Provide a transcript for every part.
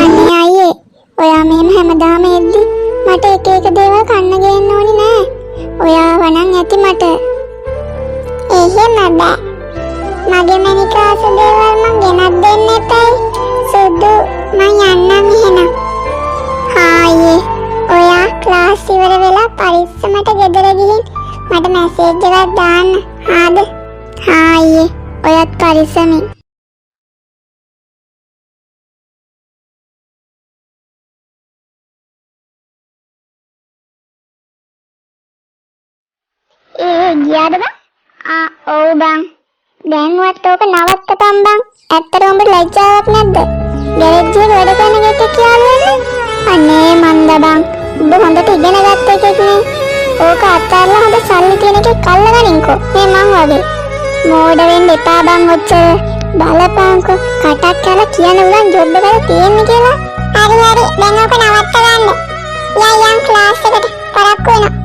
අනේ අයියේ ඔයා මෙහෙම හැමදාම එද්දි මට එක එක දේවල් කන්න ගේන්න ඕනි නෑ. ඔයා වණන් ඇති මට. එහෙම බෑ. මගේ මැනික ආස දේවල් මං ගෙනත් දෙන්න එපයි. සුදු මං යන්නම් එහෙනම්. හායේ ඔයා ක්ලාස් ඉවර වෙලා පරිස්සමට ගෙදර ගිහින් මට මැසේජ් එකක් දාන්න. හාද? හායේ ඔයත් පරිස්සමින්. ගියාද බං? ඔව් බං. දැන්වත් ඕක නවත්තපන් බං. ඇත්තටම උඹට ලැජ්ජාවක් නැද්ද? ගෑරේජ් එකේ වැඩ කරන ගෙට කියලා වෙන්නේ. අනේ මන්ද බං. උඹ හොඳට ඉගෙන ගත්ත එකෙක් නේ. ඕක අත්හැරලා හොඳ සල්ලි තියෙන එකෙක් අල්ලගනින්කෝ. මේ මං වගේ. මෝඩ වෙන්න එපා බං ඔච්චර. බලපංකෝ කටක් කරලා කියන උලන් ජොබ් එකක් තියෙන්නේ කියලා. හරි හරි දැන් ඕක නවත්ත ගන්න. යන් ක්ලාස් එකට පරක්කු වෙනවා.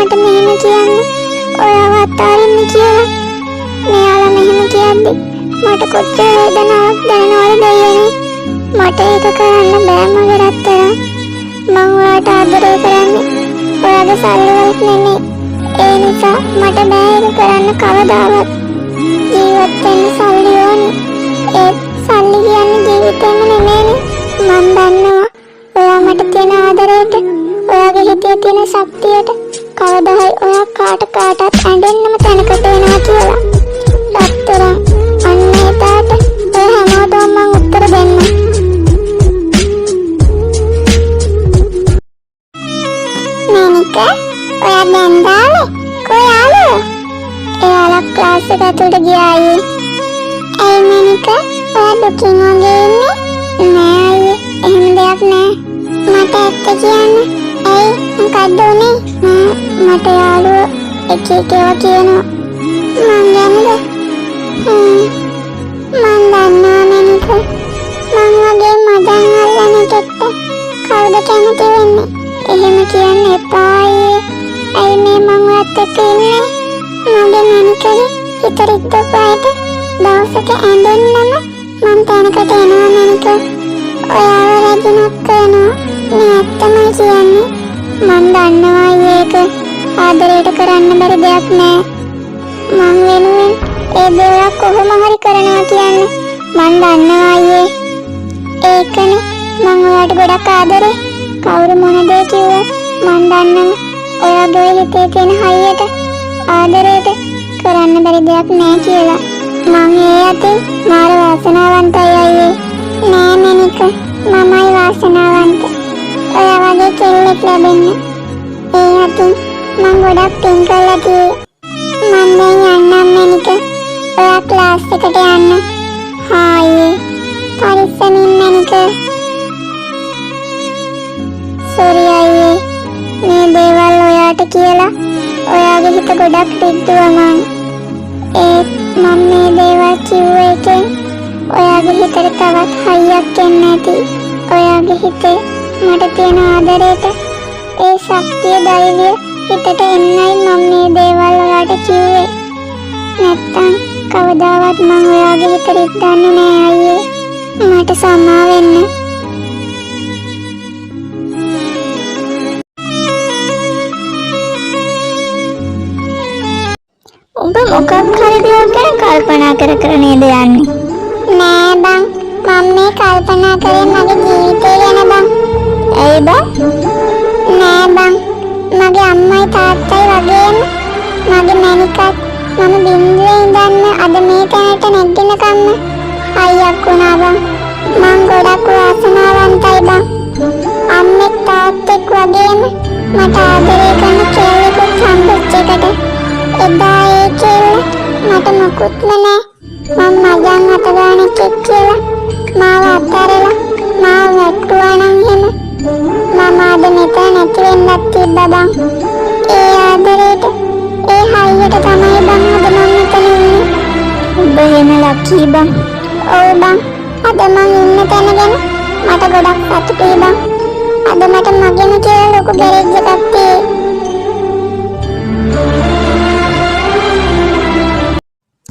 මට මෙහෙම කියන්න ඔයාව අතාරින්න කියලා. මෙයාලා මෙහෙම කියද්දි මට කොච්චර වේදනාවක් දැනෙනවද දෙයනේ. මට ඒක කරන්න බෑ මගේ රත්තරන්. මං ඔයාට ආදරය කරන්නේ ඔයාගේ සල්ලි වලට නෙමෙයි. ඒ නිසා මට බෑ ඒක කරන්න කවදාවත්. ජීවත් වෙන්න සල්ලි ඕනේ. ඒ සල්ලි කියන්නේ ජීවිතේම නෙමෙයිනේ. මං දන්නවා ඔයා මට තියෙන ආදරයට ඔයාගේ හිතේ තියෙන ශක්තියට කවදා හරි ඔයා කාටත් ඇඬෙන්නම තැනකට එනවා කියලා. රත්තරන් අන්න එදාට ඔය හැමෝටම මං උත්තර දෙන්නම්. මැනික ඔයා දැන් දාලේ කොහේ? එයාලා ක්ලාස් එක ඇතුළට ගියා අයියේ. ඇයි මැනික ඔයා දුකින් වගේ ඉන්නේ? නෑ අයියේ එහෙම දෙයක් නෑ. මට ඇත්ත කියන්න. ඇයි මොකක්ද උනේ? මට යාළුවෝ එක එක ඒවා කියනවා. මං ගැනද? මං දන්නවා මැනික. මං වගේ මදන් අල්ලන එකට කවුද කැමති වෙන්නේ? එහෙම කියන්න එපා අයියේ. ඇයි මේ මං ඔයත් එක්ක ඉන්නේ? මගේ මැනිකගේ හිත රිද්දපායට දවසක ඇඬෙන්නම මං තැනකට එනවා මැනික. ඔයාව රැජිනක් කරනවා. මේ ඇත්තමයි කියන්නේ. මං දන්නවා ඒක ආදරයට කරන්න බැරි දෙයක් නෑ. මං වෙනුවෙන් ඒ දේවල් කොහොම හරි කරනවා කියන්නේ මං දන්නවා අයියේ. ඒකනේ මං ඔයාට ගොඩක් ආදරේ. කවුරු මොන දේ කිව්වත් මං දන්නවා ඔයාගේ හිතේ තියෙන හයියට ආදරයට කරන්න බැරි දෙයක් නෑ කියලා. මං ඒ අතින් මාර වාසනාවන්තයි අයියේ. නෑ මැනික මමයි වාසනාවන්ත. ඔයා වගේ කෙල්ලෙක් ලැබෙන්න. ඒ අතින් මං ගොඩක් පින් කරලා තියෙන්නේ. මං දැන් යන්නම් මැනික. ඔයා ක්ලාස් එකට යන්න. හායේ පරිස්සමින් මැනික. සෝරි අයියේ මේ දේවල් ඔයාට කියලා ඔයාගේ හිත ගොඩක් රිද්දුවා මං. ඒත් මම මේ දේවල් කිව්ව එකෙන් ඔයාගේ හිතට තවත් හයියක් එන්න ඇති. ඔයාගේ හිතේ මට තියෙන ආදරයට ඒ ශක්තිය ධෛර්යය හිතට එන්නයි මම මේ දේවල් ඔයාට කිව්වේ. නැත්තම් කවදාවත් මම ඔයාගේ හිත රිද්දන්නේ නෑ අයියේ. මට සමා වෙන්න. උඹ මොකක් හරි දෙයක් ගැන කල්පනා කර නේද යන්නේ? නෑ බං මම මේ කල්පනා කරේ මගේ ජීවිතය ගැන බං. ඇයි බං? නෑ බං මගේ අම්මයි තාත්තයි වගේම මගේ මැනිකත් මම බින්දුවේ ඉඳන් අද මේ තැනට නැගිනකම්ම අයියක් වුණා බං. මං ගොඩක් වාසනාවන්තයි බං. අම්මෙක් තාත්තෙක් වගේම මට ආදරය කරන කෙල්ලෙකුත් හම්බෙච්ච එකට. එදා ඒ කෙල්ල මට මොකුත්ම නෑ. මම මගන් අත ගන්න එකෙක් කියලා මාව අත්හැරලා මාව වැට්ටුවා නම් එහෙම මම අද මෙතන නැති වෙන්නත් තිබ්බා බං. ඒ ආදරේට ඒ හයියට තමයි බං අද මම මෙතන ඉන්නේ. ඔබ එහෙම ලකී බං. ඔව් බං අද මම ඉන්න තැන ගැන මට ගොඩක් සතුටුයි බං. අද මට මගෙම කියලා ලොකු ගෑරේජ් එකක් තියෙයි.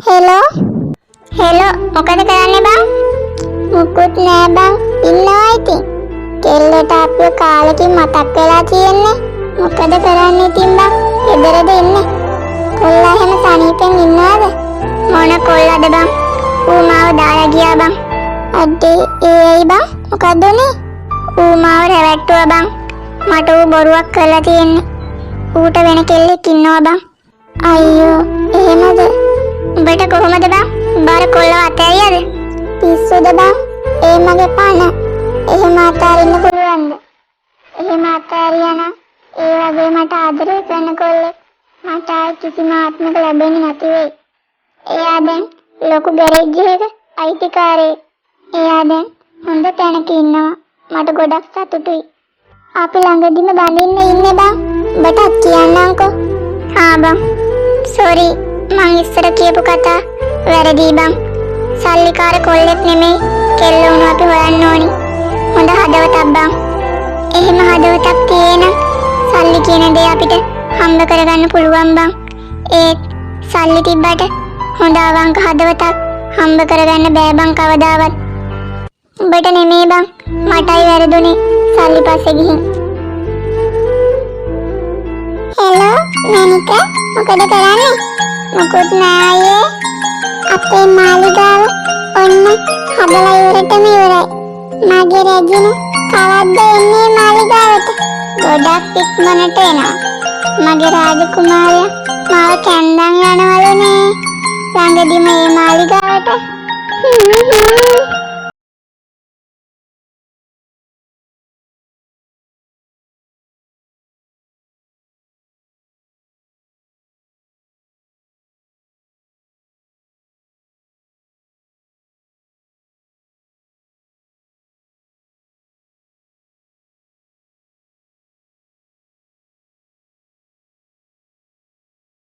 හෙලෝ මොකද කරන්නේ බං? මුකුත් නෑ බං, ඉන්නවා ඉතින්. කෙල්ලට අපේ කාලෙකින් මතක් වෙලා තියෙන්නේ. මොකද කරන්නේ ඉතින් බං? ගෙදරද ඉන්නේ? කොල්ලා එහෙම සනීපෙන් ඉන්නවද? මොන කොල්ලද බං? ඌ මාව දාලා ගියා බං. අඩේ ඒයි බං, මොකද උනේ? ඌ මාව රැවට්ටුවා බං. මට ඌ බොරුවක් කරලා තියෙන්නේ. ඌට වෙන කෙල්ලෙක් ඉන්නවා බං. අයියෝ එහෙමද? උඹට කොහොමද බං? බාර කොල්ලව අතෑරියද? පිස්සුද බං? ඒ මගේ පණ. එහෙම අතාරින්න පුළුවන්ද? එහෙම අතාරියා නම් ඒ වගේ මට ආදරය කරන කොල්ලෙක් මට ආයි කිසිම ආත්මක ලැබෙන්නේ නැති වෙයි. එයා දැන් ලොකු ගෑරේජ් එකක අයිතිකාරයෙක්. එයා දැන් හොඳ තැනක ඉන්නවා. මට ගොඩක් සතුටුයි. අපි ළඟදිම බඳින්න ඉන්නේ බං. උඹටත් කියන්නම්කෝ. හා බං. සෝරි මං ඉස්සර කියපු කතා වැරදි බං. සල්ලිකාර කොල්ලෙක් නෙමෙයි. කෙල්ල වුණු අපි හොයන්න ඕනි. හොඳ හදවතක් බං. එහෙම හදවතක් තියෙන සල්ලි කියන දේ අපිට හම්බ කරගන්න පුළුවන් බං. ඒත් සල්ලි තිබ්බට හොඳ අවංක හදවතක් හම්බ කරගන්න බෑ බං කවදාවත්. උඹට නෙමෙයි බං, මටයි වැරදුනේ සල්ලි පස්සේ ගිහින්. හෙලෝ මැනික, මොකද කරන්නේ? මොකුත් නෑ අයියේ. අපේ මාලිගාව ඔන්න හදලා ඉවරටම ඉවරයි. මගේ රැජිනු කවද්ද එන්නේ මාලිගාවට? ගොඩක් ඉක්මනට එනවා. මගේ රාජකුමාරයා මාව කැන්දන් යනවලුනේ ළඟදිම මේ මාලිගාවට.